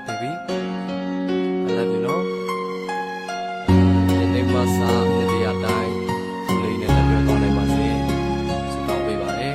baby I love you no ဒီနေ့မှစတဲ့တရားတိုင်းကိုလေးနဲ့လက်ပြောသွားနိုင်ပါစေဆုတောင်းပေးပါတယ်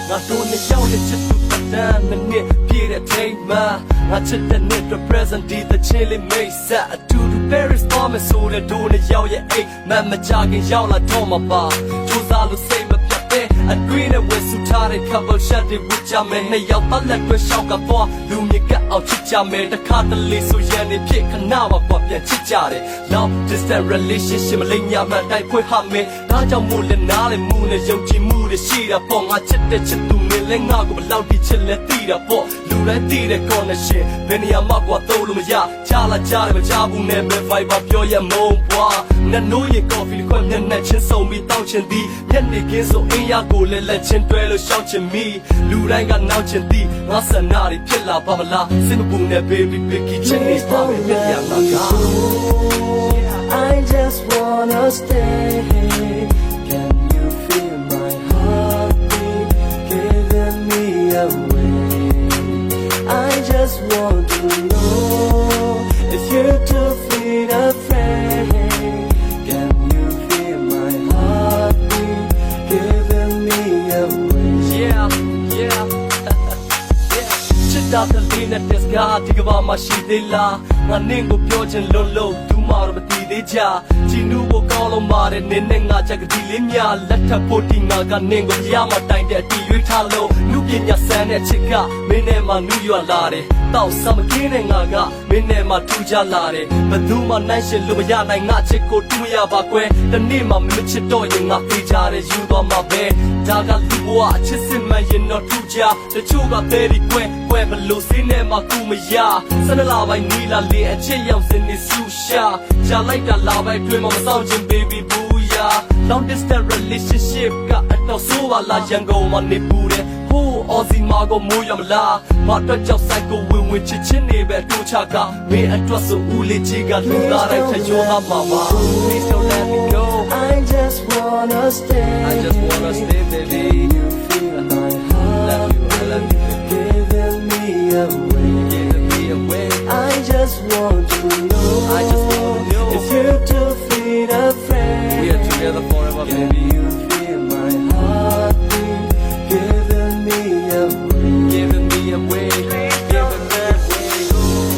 ငါတို့နဲ့ရောက်တဲ့ချစ်သူပတ်တန်းမနစ်ပြည့်တဲ့ထိမ်းမှာငါချစ်တဲ့နေ့တော့ present ဒီthe chilly make set အတူတူ Paris ပေါ်မှာဆိုတဲ့တို့နဲ့ရောက်ရဲ့အိတ်မမကြခင်ရောက်လာတော့မှာပါစူးစားလို့စိတ်မပြတ်တဲ့အတွေ့နဲ့ဝယ်စုထားတဲ့ couple shot တွေဝစ်ကြမယ်နှစ်ယောက်ပတ်လက်တွဲရှောက်ကပေါ်လူမြကအောင်ချစ်ကြမယ်တခါတလေဆိုရန်နေဖြစ်ခဏပါကွာပြန်ချစ်ကြတယ် Long distance relationship မလိမ့်ညာမှတိုက်ခွဲဟာမယ်ဒါကြောင့်မို့လဲနားလေမှုနဲ့ယုံကြည်မှုတွေရှိတာပေါ့ငါချစ်တဲ့ချစ်သူမင်းလဲငါကိုဘလောက်ထိချစ်လဲသိတာပေါ့လူတိုင်းသိတဲ့ connection ဘယ်နေရာမှာကွာသုံးလို့မရချလာကြတယ်မချဘူးနဲ့ပဲ Viber ပြောရမုံပွားငါနိုးရင် coffee ခွက်မျက်နှာချင်းစုံပြီးတောင်းချင်သည်မျက်နှာကင်းဆိုအင်းရကိုလဲလက်ချင်းတွဲလို့ရှောက်ချင်မိလူတိုင်းကနောက်ချင်သည်ငါဆန္ဒတွေဖြစ်လာပါမလားစိတ်မပူနဲ့ baby picky ချစ်နေပါမယ်မျက်နှာငါက I just wanna stay. Can you feel my heartbeat giving me away? I just want to know if you're 2 feet afraid. Can you feel my heartbeat giving me away? Yeahချစ်တာတဲ့လေးနဲ့တက်စကားဒီကဘာမှရှိသေးလားငါနင်းကိုပြောချင်လို့ဒူးမာတော့မတည်သေးကြကြည်နူးကိုကောင်းလို့မာတဲ့နင်းနဲ့ငါချက်ကတိလေးများလက်ထပ်ဖို့ဒီငါကနင်းကိုရမတိုင်တဲ့အတီရွေးထားလို့နုပညာဆန်းတဲ့ချစ်ကမင်းနဲ့မှနူးရွာလာတယ်တောက်စမကင်းတဲ့ငါကမင်းနဲ့မှထူကြလာတယ်ဘယ်သူမှနိုင်ရှင်လို့မရနိုင်ငါချစ်ကိုတူမရပါကွယ်တနေ့မှမချစ်တော့ရင်ငါပြေးကြတယ်ယူသွားမှာပဲဒါကလူဘဝအချစ်စစ်မှန်ရင်တော့ထူကြတချို့ကသေးဒီကွယ်ဘလို့စင်းနဲ့မှကူမရစနလာပိုင်းနီလာလေအချစ်ရောက်စင်းနေဆူရှာကြာလိုက်တာလာပိုင်းတွင်မစောင့်ခြင်း baby booyah long distance relationship ကအတော့ဆိုးပါလားရန်ကုန်မှာနေပူတယ်ဟိုးအော်စီမာကိုမိုးရမလားမအတွက်ကြောက်ဆိုင်ကိုဝင်ချစ်ချင်းနေပဲတို့ချကမင်းအတွက်ဆိုဦးလေးကြီးကလူသားတိုင်းထရောမှာပါ Please don't let me go I just wanna stay. I just wanna stay baby You feel my heart love you giving me away. giving me away I just want to know if you're 2 feet afraid. we are together forever Can baby you feel my heartbeat giving me away? giving me away giving me away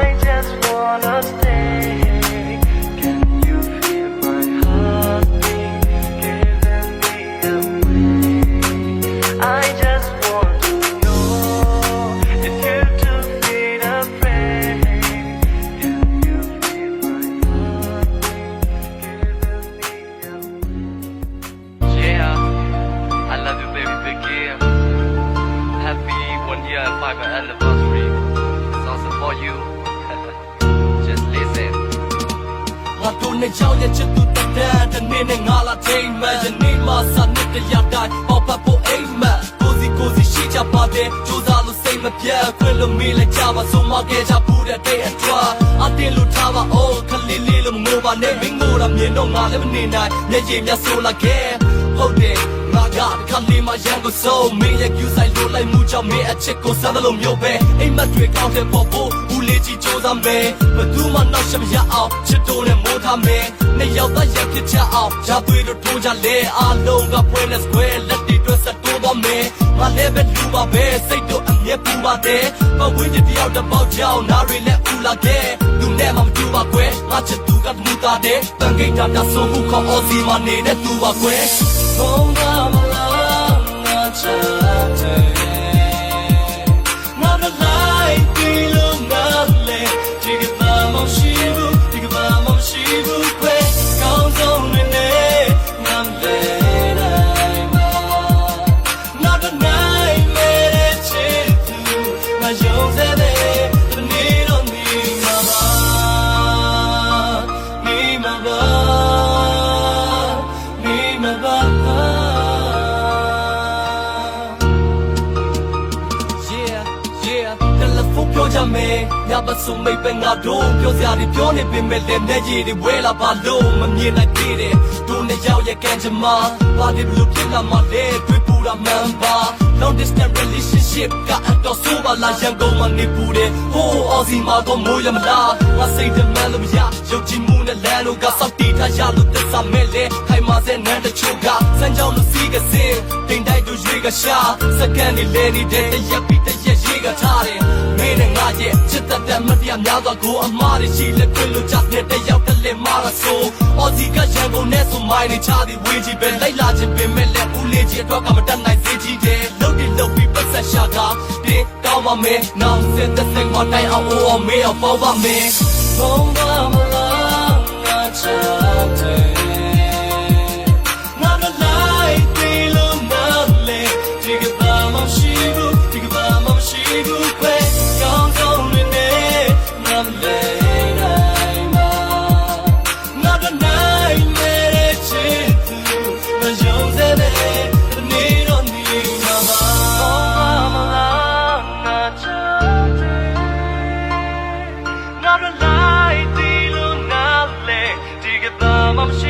I just wanna stay. Can you feel my heartbeat giving me away? I just want to know if you're 2 feet afraid. Can you feel my heartbeat giving me away? Yeah, I love you, baby, Vicky. Happy 1 year and 5 anniversary. It's also for you. Just listen. ငါတို့နဲ့ကြောက်ရဲ့ချစ်သူတက်တဲ့နေ့နဲ့ငါလာထိန်မဲ့ယနေ့မှစတဲ့တရားတိုင်းပေါပတ်ဖို့အိမ်မက်ကိုစီရှိကြပါတယ်ကြိုးစားလို့စိတ်မပြတ်ခွင့်လို့မေးလိုက်ကြပါဆိုမှခဲ့ကြဘူးတဲ့တဲ့အထွားအတင်းလို့ထားပါအောင်ခလေးလေးလို့ငိုပါနဲ့မင်းငိုတာမြင်တော့ငါလည်းမနေနိုင်မျက်ရည်မြဆိုလာခဲ့ဟုတ်တယ်ငါကခလေးမရန်ကိုစုံမင်းရဲ့ကျူဆိုင်လို့လိုက်မှုကြောင့်မင်းအချစ်ကိုစမ်းလို့မျိုးပဲအိမ်မက်တွေကောင်းတဲ့ပေါ်ဖို့ဦးလေးကြီးကြိုးစားမယ်ဘယ်သူမှနောက်ရှမရအောင်ချစ်တိုးနဲ့မိုးထားမယ်နှစ်ယောက်သားရက်ဖြစ်ချအောင်ဂျာပွေတို့ထိုးကြလေအားလုံးကပွဲနဲ့ square လက်တွေတွဲဆက်တိုးပါမယ်ငါလည်းပဲလူပါပဲစိတ်တို့အမြဲပူပါတယ်ပဝင်းတယောက်တစ်ပေါက်ကြောင်နားတွေနဲ့ဦးလာခဲ့သူနဲ့မှမတူပါကွယ်ငါချစ်သူကမူတာတဲ့တန်ခိတ်တာဆိုမှုခေါ်အော်စီမနေတဲ့သူပါကွယ် Không có mà lo ngã chờ đợi. Ngã đất lại tuy lúc ngã lệ, chỉ cái ta mong chi vu, chỉ cái ta mong chi vu quê, cao dâu nên nề ngắm lệ đại mà. Ngã đất này mê đến chết tu, mà dấu dễ bề, tình đi đâu mi mà ba, mi mà ba, mi mà ba. Telephone ပြောကြမယ်ညဘဆိုမိတ်ပဲငါတို့ပြောစရာတွေပြောနေပေမဲ့လည်းမျက်ရည်တွေဝဲလာပါလို့မမြင်နိုင်သေးတယ်တို့ နှစ်ယောက်ရဲ့ကံကြမ္မာဘာဒီဘလူးဖြစ်လာမှလဲတွေ့ပူတာမှန်ပါ long distance relationship ကအတော်ဆိုးပါလားရန်ကုန်မှာနေပူတယ်ဟိုးအော်စီမှာတော့မိုးရမလားငါစိတ်တမန်လို့မရရုပ်ကြည်မှုနဲ့လမ်းလို့ကစောက်တီထားရလို့သစ္စာမဲ့လေခိုင်မာစေနန်းတချို့ကစမ်းကြောင်းလို့စီးကစင်တင်တိုက်တို့ရွေကရှာစကန်နေလဲနေတဲ့တရက်ပြီးတရက်ရေးကထားတယ်မင်းနဲ့ငါရဲ့ချစ်တဲ့မတရားများသောကိုအမားတွေရှိလက်တွေ့လို့ချက်တဲ့တယောက်တည်းမာရဆိုအော်စီကရန်ကုန်နဲ့ဆိုမိုင်းနေချသည်ဝေးကြီးပဲလိုက်လာခြင်းပင်မဲ့လက်ဦးလေးကြီးအတွက်ကမတတ်နိုင်စေကြီးတယ်လုပ်ပြီးလုပ်ပြီးပတ်ဆက်ရှာတာတင်းတောင်းပါမယ်နောက်ဆက်တဲ့စိတ်မတိုင်အောင်အိုးအောင်မေးအောင်ပေါ့ပါမယ်ဘုံပါမလားငါချတ်တယ်ငါတို့လိုက်ပြီးလို့နားလေဒီကဘာမှမရှိဘူးဒီကဘာမှမရှိဘူးပဲကောင်းကောင်းနေနေငါမလဲနိုင်မှာငါတို့နိုင်နေတဲ့ချစ်သူမယုံစဲတဲ့နေတော့နေမှာပါဘုံပါမလားငါချတ်တယ်ငါတို့လိုက်ပြီးလို့နားလေဒီကဘာမှမရှိ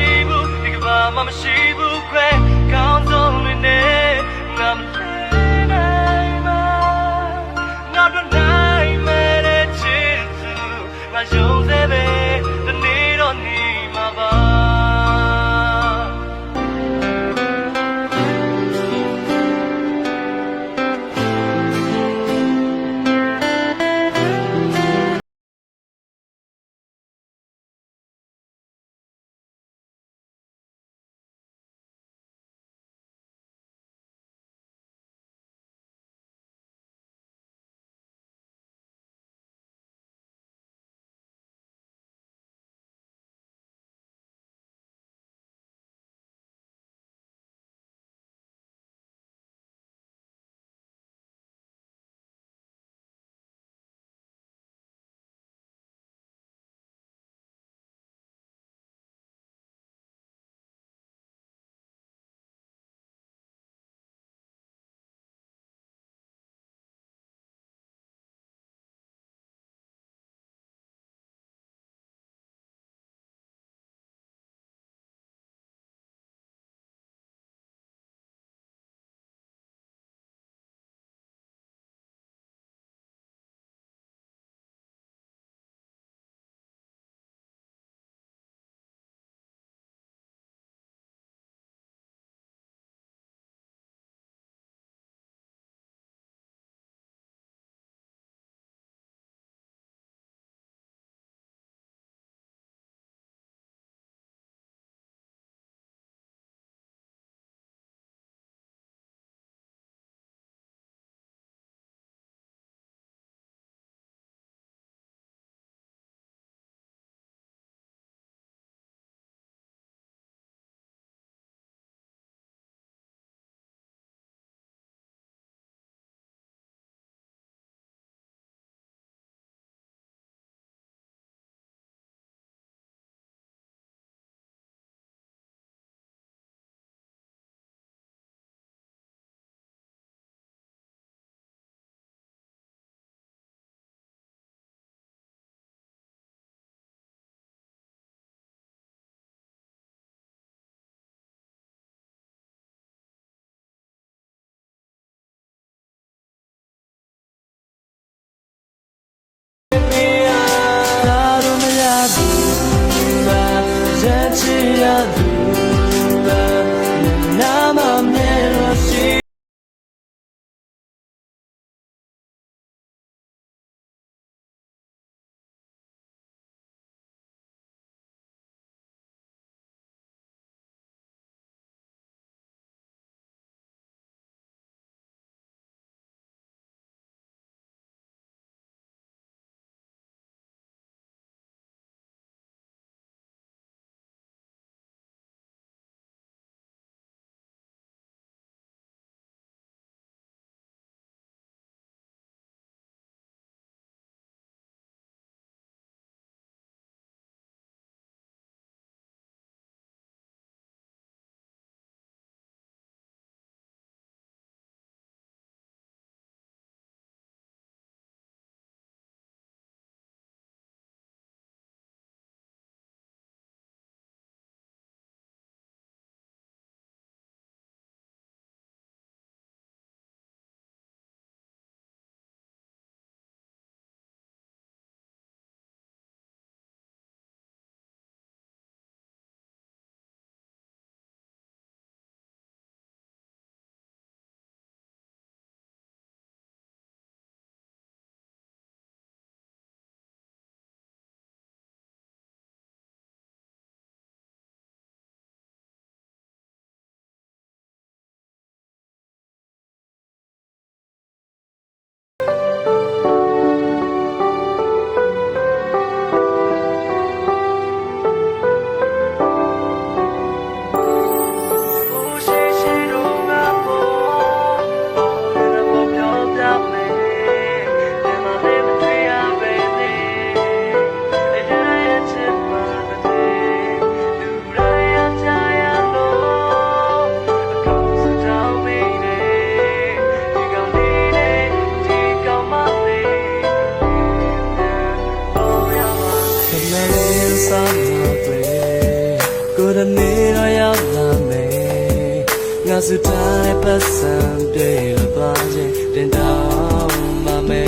စုတိုင်းပတ်စံတွေသွားခြင်းတင်တောင်းမမဲ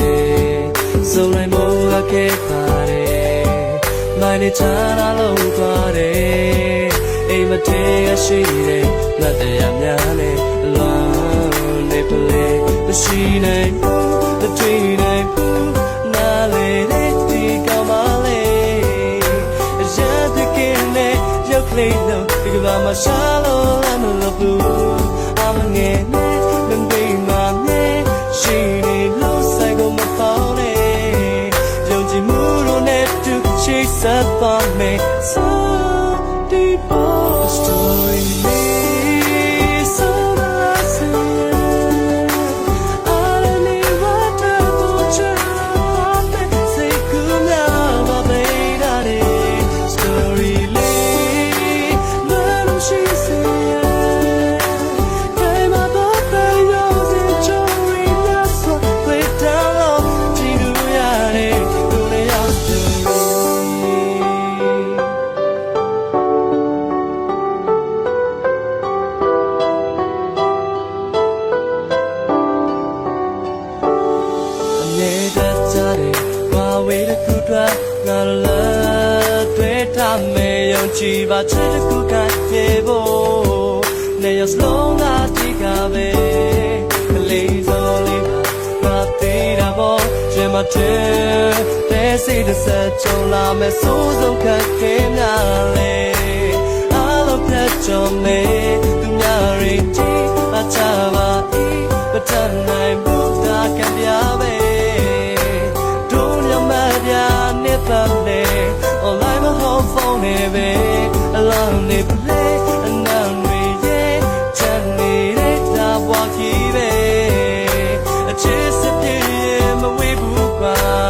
စုံလိုက်မို့ကခဲ့ပါတယ်မိုင်းနေချာလာလို့သွားတယ်အိမ်မထဲရရှိတဲ့လက်တရားများနဲ့လွန်နေပလေမရှိနိုင်ဘူးတထွေနိုင်ဘူးနားလေတဲ့ဒီကောင်းပါလေရတဲ့ကင်းနဲ့ရုပ်ကလေးတော့ဒီကဘာမှရှာလို့လည်းမလုပ်ဘူးအမငယ်နဲ့မမေးမှနဲ့ရှိနေလို့ဆိုင်ကုန်မပေါင်းနဲ့ယုံကြည်မှုတို့နဲ့တူချိတ်ဆက်ပါမယ် So deep story so last I don't need what to do say good now my baby story but she said came up by yours story that's what we down to do yare do le yawနေတဲ့ကြတဲ့ဘာဝေးတစ်ခုထွက်ငါလည်းတွေ့ထားမယ်ယုံကြည်ပါချစ်တစ်ခုကပြေဖို့နေရစလုံးသာတိကပဲကလေးစောလေးပါငါသေးတာပေါ့ရင်မတဲ့စိတ်တစ်ဆက်ကြုံလာမယ်စိုးဆုံးခက်ခဲများလေအားလုံးဖြတ်ကျော်မယ်သူများတွေကြည့်အချပါဤမတတ်နိုင်ဘူးသာကံပြပဲonline မဟုတ်ဖုန်းနဲ့ပဲအလောင်းနေပလေအနာတွေရဲ့ချမ်းနေတဲ့တာဘွားကြီးပဲအချစ်စပြည့်မဝေးဘူးကွာ